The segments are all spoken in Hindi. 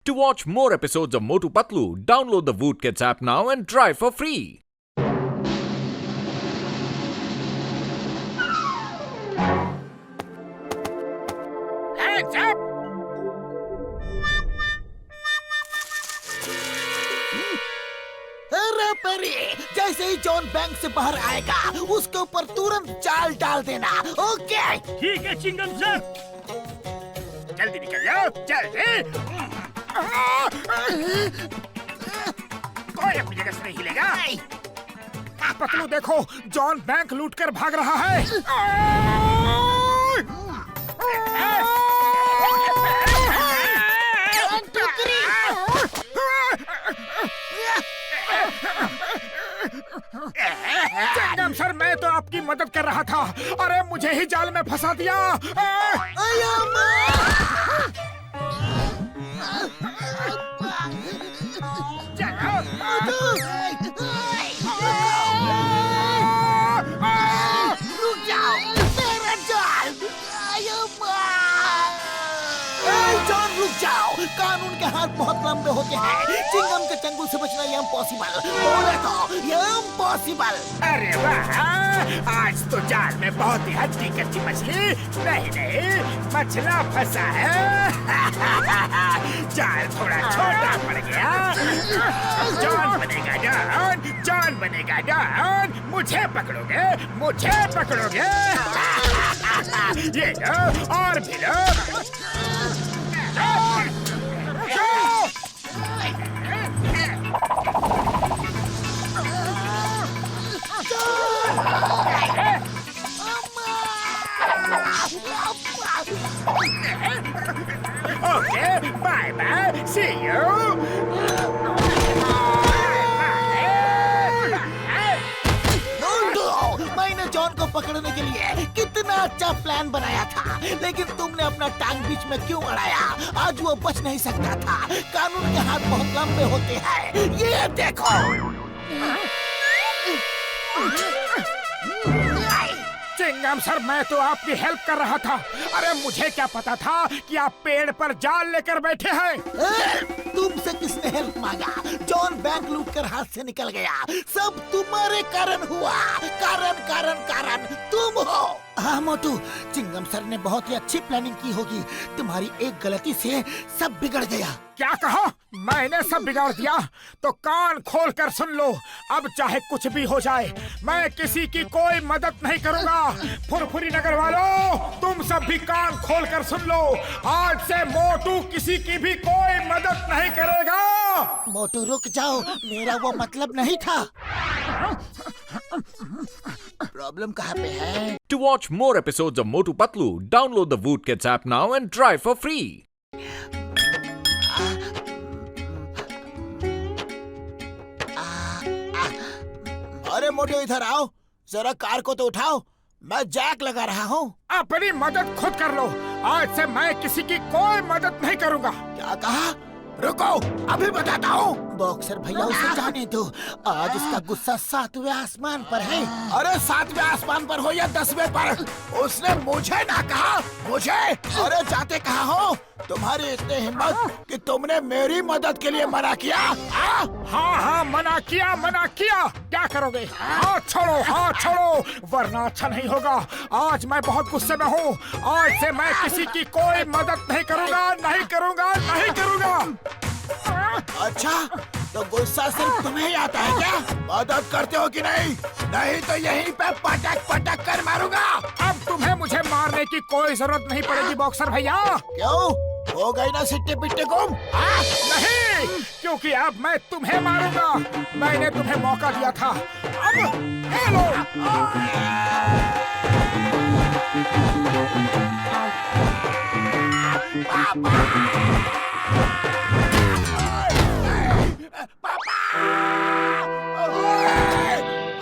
To watch more episodes of Motu Patlu, download the Voot Kids app now and try for free. Hands up! अरे परी, जैसे ही जॉन बैंक से बाहर आएगा उसके ऊपर तुरंत चाल डाल देना। ओके ठीक है चिंगम सर। जल्दी निकल जाओ, जल्दी। कोई अपनी जगह से नहीं हिलेगा। पतलू देखो, जॉन बैंक लूट कर भाग रहा है। चिंगम सर, मैं तो आपकी मदद कर रहा था। अरे मुझे ही जाल में फंसा दिया। रुक जाओ, मेरा जाल। जॉन रुक जाओ, कानून के हाथ बहुत लंबे होते हैं। चिंगम के चंगुल से बचना ये इम्पॉसिबल। बोले तो ये इम्पॉसिबल। अरे वाह, आज तो जाल में बहुत ही हड्डी कच्ची मछली नहीं मछला फंसा है। जाल थोड़ा छोटा पड़ गया। जॉन बनेगा डॉन, जॉन बनेगा डॉन। मुझे पकड़ोगे, मुझे पकड़ोगे। ये लो और भी लो। Okay, bye bye. See you. मैंने जॉन को पकड़ने के लिए कितना अच्छा प्लान बनाया था, लेकिन तुमने अपना टांग बीच में क्यों अड़ाया? आज वो बच नहीं सकता था। कानून के हाथ बहुत लंबे होते हैं। ये देखो। चिंगम सर, मैं तो आपकी हेल्प कर रहा था। अरे मुझे क्या पता था कि आप पेड़ पर जाल लेकर बैठे हैं। तुमसे किसने हेल्प मांगा? जॉन बैंक लूट कर हाथ से निकल गया। सब तुम्हारे कारण हुआ। कारण कारण कारण तुम हो। हाँ मोटू, चिंगम सर ने बहुत ही अच्छी प्लानिंग की होगी। तुम्हारी एक गलती से सब बिगड़ गया। क्या कहा? मैंने सब बिगाड़ दिया? तो कान खोल कर सुन लो। अब चाहे कुछ भी हो जाए, मैं किसी की कोई मदद नहीं करूंगा। फुरफुरी नगर वालों, तुम सब भी कान खोल कर सुन लो। आज से मोटू किसी की भी कोई मदद नहीं करेगा। मोटू रुक जाओ, मेरा वो मतलब नहीं था। प्रॉब्लम कहाँ पे है? To watch more episodes of Motu Patlu, download the Voot Kids app now and try for free. अरे मोटू इधर आओ, जरा कार को तो उठाओ। मैं जैक लगा रहा हूँ। अपनी मदद खुद कर लो। आज से मैं किसी की कोई मदद नहीं करूंगा। क्या कहा? रुको, अभी बताता हूँ। बॉक्सर भैया उसे जाने दो। आज उसका गुस्सा 7वें आसमान पर है। अरे 7वें आसमान पर हो या 10वें पर, उसने मुझे ना कहा। मुझे? अरे जाते कहा हो? तुम्हारी इतनी हिम्मत कि तुमने मेरी मदद के लिए मना किया? हाँ, मना किया, मना किया। क्या करोगे? हाथ छोड़ो, हाथ छोड़ो, वरना अच्छा नहीं होगा। आज मैं बहुत गुस्से में हूँ। आज से मैं किसी की कोई मदद नहीं करूँगा, नहीं करूँगा, नहीं करूँगा। अच्छा, तो गुस्सा सिर्फ तुम्हें ही आता है क्या? मदद करते हो कि नहीं? नहीं तो यहीं पे पटक पटक कर मारूंगा। अब तुम्हें मुझे मारने की कोई जरूरत नहीं पड़ेगी बॉक्सर भैया। क्यों? हो गई ना सिट्टे पिट्टे गुम? नहीं, क्योंकि अब मैं तुम्हें मारूंगा। मैंने तुम्हें मौका दिया था। अब ये लो।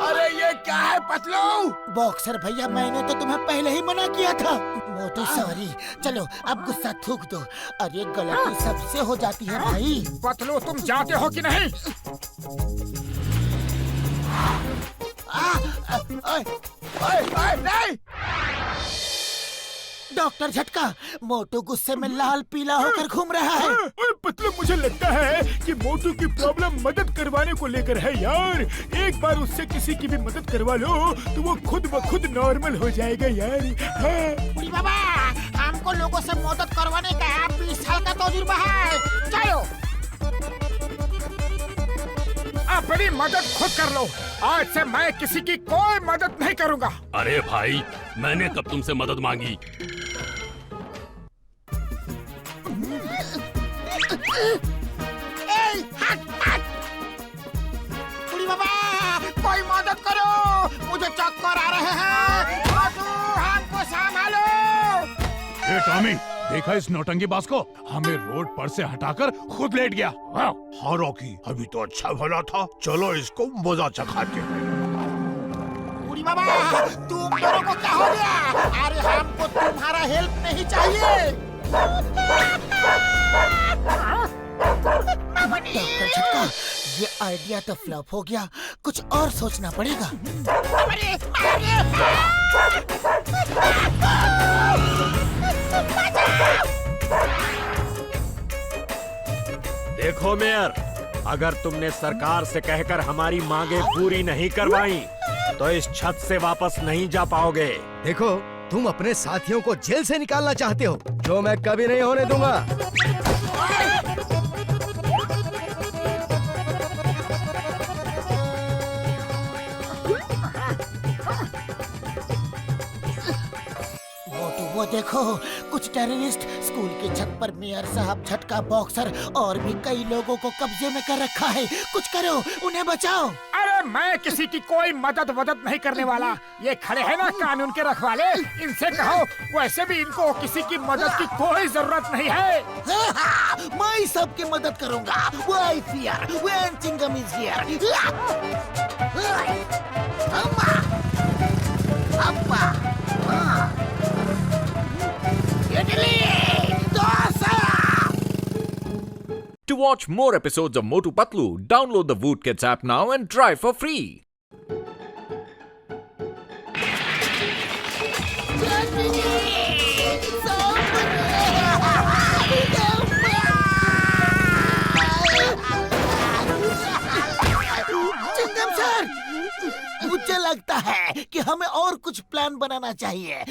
अरे ये क्या है पतलू? बॉक्सर भैया, मैंने तो तुम्हें पहले ही मना किया था। मोटू सॉरी। चलो अब गुस्सा थूक दो। अरे गलती सबसे हो जाती है भाई। पतलू, तुम जाते हो कि नहीं? नहीं। डॉक्टर झटका, मोटू गुस्से में लाल पीला होकर घूम रहा है। ओए पतलू, मुझे लगता है कि मोटू की प्रॉब्लम मदद करवाने को लेकर है यार। एक बार उससे किसी की भी मदद करवा लो तो वो खुद ब खुद नॉर्मल हो जाएगा यार। हाँ। बुढ़ी बाबा, हमको लोगों से मदद करवाने का 20 साल का तजुर्बा है। चलो अपनी मदद खुद कर लो। आज से मैं किसी की कोई मदद नहीं करूंगा। अरे भाई, मैंने कब तुमसे मदद मांगी? बुढ़ी बाबा, कोई मदद करो, मुझे चक्कर आ रहे हैं। हमको संभालो। ए टॉमी, देखा इस नौटंकी बाज को? हमें रोड पर से हटाकर खुद लेट गया। हाँ रॉकी, अभी तो अच्छा भला था। चलो इसको मजा चखाते हैं। बुढ़ी बाबा, तुम दोनों को क्या हो गया? अरे हमको तुम्हारा हेल्प नहीं चाहिए। डॉक्टर झटका, ये आइडिया तो फ्लॉप हो गया, कुछ और सोचना पड़ेगा। देखो मेयर, अगर तुमने सरकार से कहकर हमारी मांगे पूरी नहीं करवाई तो इस छत से वापस नहीं जा पाओगे। देखो, तुम अपने साथियों को जेल से निकालना चाहते हो, जो मैं कभी नहीं होने दूंगा। वो देखो, कुछ टेररिस्ट स्कूल की छत पर मेयर साहब, झटका, बॉक्सर और भी कई लोगों को कब्जे में कर रखा है। कुछ करो, उन्हें बचाओ। अरे मैं किसी की कोई मदद नहीं करने वाला। ये खड़े हैं ना कानून के रखवाले, इनसे कहो वैसे भी इनको किसी की मदद की कोई जरूरत नहीं है। मैं सबकी मदद करूंगा। Why fear when Chingam is here? अम्मा, To watch more episodes of Motu Patlu, download the Voot Kids app now and try for free. चिंगम सर, मुझे लगता है कि हमें और कुछ प्लान बनाना चाहिए।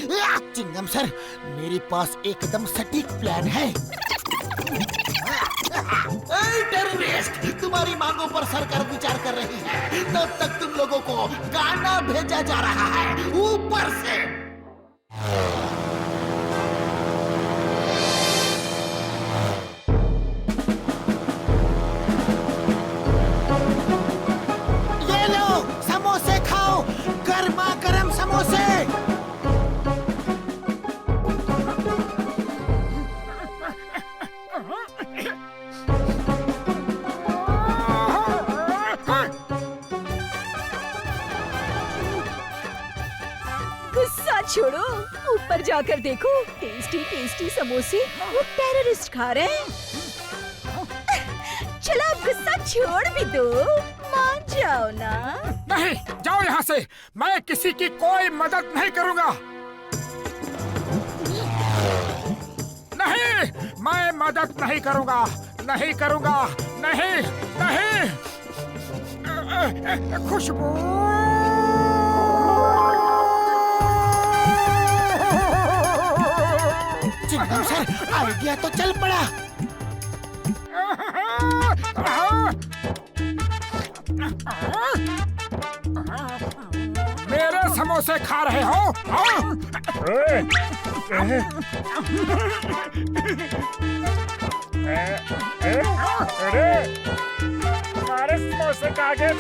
चिंगम सर, मेरे पास एकदम सटीक प्लान है। टेररिस्ट, तुम्हारी मांगों पर सरकार विचार कर रही है, तब तक तुम लोगों को गाना भेजा जा रहा है ऊपर से। ये लो, समोसे खाओ, गर्मा गर्म समोसे। छोड़ो, ऊपर जाकर देखो, टेस्टी टेस्टी समोसे वो टेररिस्ट खा रहे हैं। चलो अब गुस्सा छोड़ भी दो, मान जाओ ना। नहीं, जाओ यहाँ से। मैं किसी की कोई मदद नहीं करूँगा। नहीं, मैं मदद नहीं करूँगा, नहीं करूँगा, नहीं, नहीं। खुशबू, चिंगम सर, आइडिया तो चल पड़ा। मेरे समोसे खा रहे हो? हमारे समोसे खा गए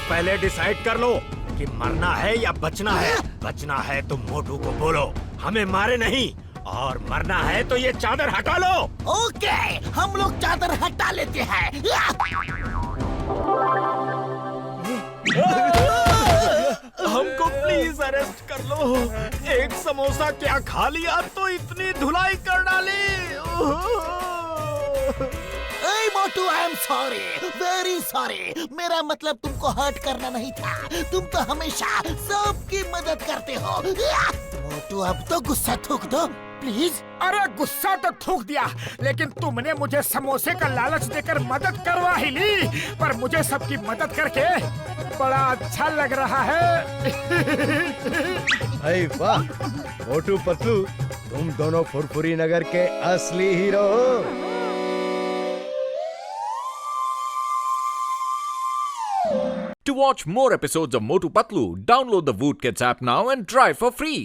पहले डिसाइड कर लो कि मरना है या बचना है। बचना है तो मोटू को बोलो हमें मारे नहीं, और मरना है तो ये चादर हटा लो। ओके, हम लोग चादर हटा लेते हैं। हमको प्लीज अरेस्ट कर लो। एक समोसा क्या खा लिया तो इतनी धुलाई कर डाली। Motu, I am sorry, very sorry. मेरा मतलब तुमको हर्ट करना नहीं था। तुम तो हमेशा सबकी मदद करते हो। मोटू, अब तो गुस्सा थूक दो प्लीज। अरे गुस्सा तो थूक दिया, लेकिन तुमने मुझे समोसे का लालच देकर मदद करवा ही ली। पर मुझे सबकी मदद करके बड़ा अच्छा लग रहा है। भाई वाह, मोटू पतलू, तुम दोनों फुरफुरी नगर के असली हीरो हो। To watch more episodes of Motu Patlu, download the Voot Kids app now and try for free.